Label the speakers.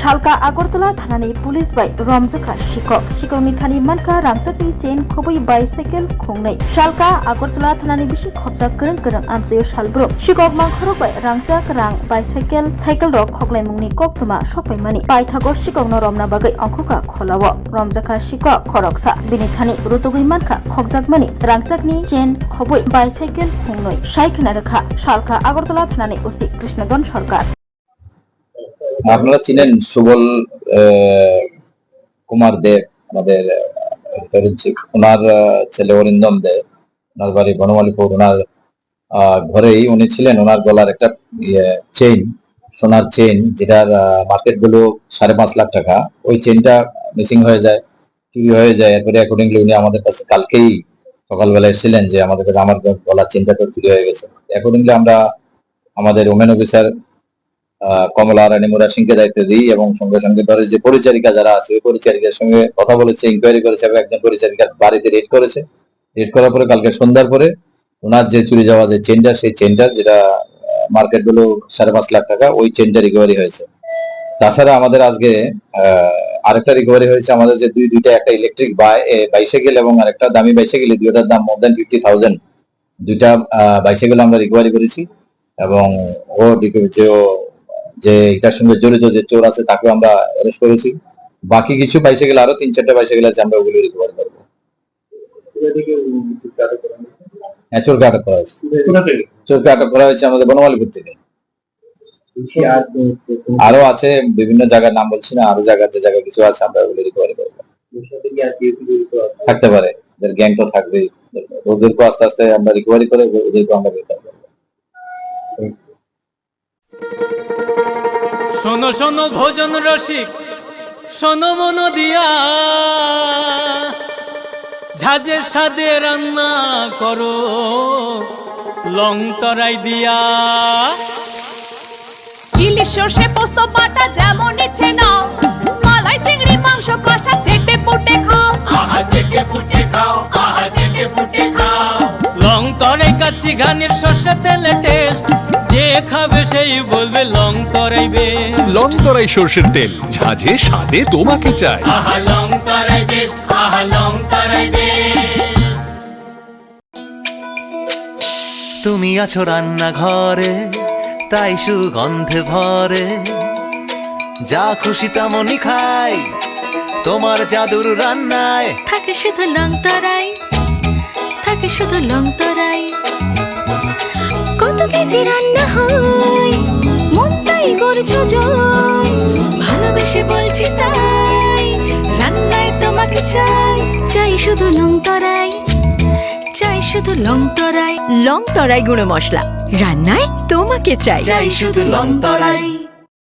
Speaker 1: শালকা আগরতলা থানানি পুলিশ বাই রমজাখা শিকক থানি মানকা রাংচাকনি চেন খবই বাইসাইকেল খুंनै শালকা আগরতলা থানানি বিশি খবজা গরং আমচেও সালব্রো শিকক মাংখরক বাই রাংচাক রাং বাইসাইকেল রক খগলাই মুংনি কক্তमा सकबायमानि बायथागो शिककनो रमना बागै अंखका खलाव रमजाखा शिকক खरकसा बिनि थानि रुतुगै मानखा खगजाकमानि रांचाकनि चेन खबई বাইসাইকেল खुंनै साइखना रेखा শালকা আগরতলা থানানি ওসি কৃষ্ণদন সরকার।
Speaker 2: আপনারা চিনেন সুবল কুমার দেব, আমাদের ওনার ছেলে অরিন্দম দেব, ওনার বাড়ি বনমালীপুর। ওনার ঘরেই উনি ছিলেন। ওনার গলার একটা চেইন, সোনার চেইন, যেটার মার্কেট গুলো 5.5 লাখ টাকা, ওই চেইনটা মিসিং হয়ে যায়, চুরি হয়ে যায়। এরপরে অ্যাকর্ডিংলি উনি আমাদের কাছে কালকেই সকালবেলা এসেছিলেন যে আমাদের কাছে আমার গলার চেইনটা তো চুরি হয়ে গেছে। অ্যাকর্ডিংলি আমরা আমাদের ওমেন অফিসার কমলা রানী মুরা সিংকে দায়িত্ব দিই এবং সঙ্গে সঙ্গে ধরে যে পরিচারিকা যারা আছে ওই পরিচারিকার সঙ্গে কথা বলেছে, ইনকোয়ারি করেছে এবং একজন পরিচারিকার বাড়িতে রেড করেছে। রেড করার পরে কালকে সন্ধ্যার পরে ওনার যে চুরি যাওয়া যে চেনটা, সেই চেনটা যেটা মার্কেট গুলো 5.5 লাখ টাকা, ওই চেনটা রিকভারি হয়েছে। তাছাড়া আমাদের আজকে আরেকটা রিকভারি হয়েছে। আমাদের যে দুইটা, একটা ইলেকট্রিক বাইসাইকেল এবং আরেকটা দামি বাইসাইকেল, দুইটার দাম মোর দেন 50,000, দুইটা বাইসাইকেল আমরা রিকভারি করেছি। এবং যে এটার সঙ্গে জড়িত যে চোর আছে তাকে আমরা অ্যারেস্ট করেছি। বাকি কিছু বাইসাইকেল, আরো 3-4টা বাইসাইকেল আছে, আমরা ওগুলো রিকভারি করবো। চোরকে আটক করা হয়েছে। চোরকে আটক করা হয়েছে আমাদের বনমালীপুর থেকে। আরো আছে বিভিন্ন জায়গার নাম বলছি না, আরো যে জায়গায় কিছু আছে, আমরা ওগুলো রিকভারি করবো। থাকতে পারে, ওদের গ্যাং তো থাকবেই। ওদেরকে আস্তে আস্তে আমরা রিকভারি করে ওদেরকে আমরা গ্রেফতার করবো।
Speaker 3: শোনো শোনো ভোজন রসিক, শোনো মন দিয়া, ঝাঁঝের সাদে রান্না করো লং তরাই দিয়া।
Speaker 4: ইলিশ সর্ষে পোস্ত বাটা যেমন ইচ্ছে নাও, মালাই চিংড়ি মাংস কষা চেটে পুটে খাও,
Speaker 3: আহা চেটে পুটে খাও, আহা চেটে পুটে খাও। লং তরাই কাচ্চি ঘানির সর্ষে তেলে টেস্ট, যে খাবে সেই বলবে লং তরাই বেশ।
Speaker 5: লং তরাই সর্ষের তেল, ঝাঁঝে স্বাদে তোমাকে চাই।
Speaker 3: আহা লং তরাই বেশ, আহা লং তরাই বেশ।
Speaker 6: তুমি আছো রান্নাঘরে, তাই সুগন্ধে ভরে, যা খুশি তেমনই খাই তোমার জাদুর রান্নায়।
Speaker 4: থাকে শুধু লং তরাই, থাকে শুধু লং তরাই। কত কেজি রান্না হয়, মন তাই করছো জয়, ভালোবেসে বলছি তাই, রান্নায় তোমাকে চাই, চাই শুধু লং তরাই, চাই শুধু লং তরাই। লং তরাই গুঁড়ো মশলা, রান্নায় তোমাকে চাই,
Speaker 6: চাই শুধু লং তরাই।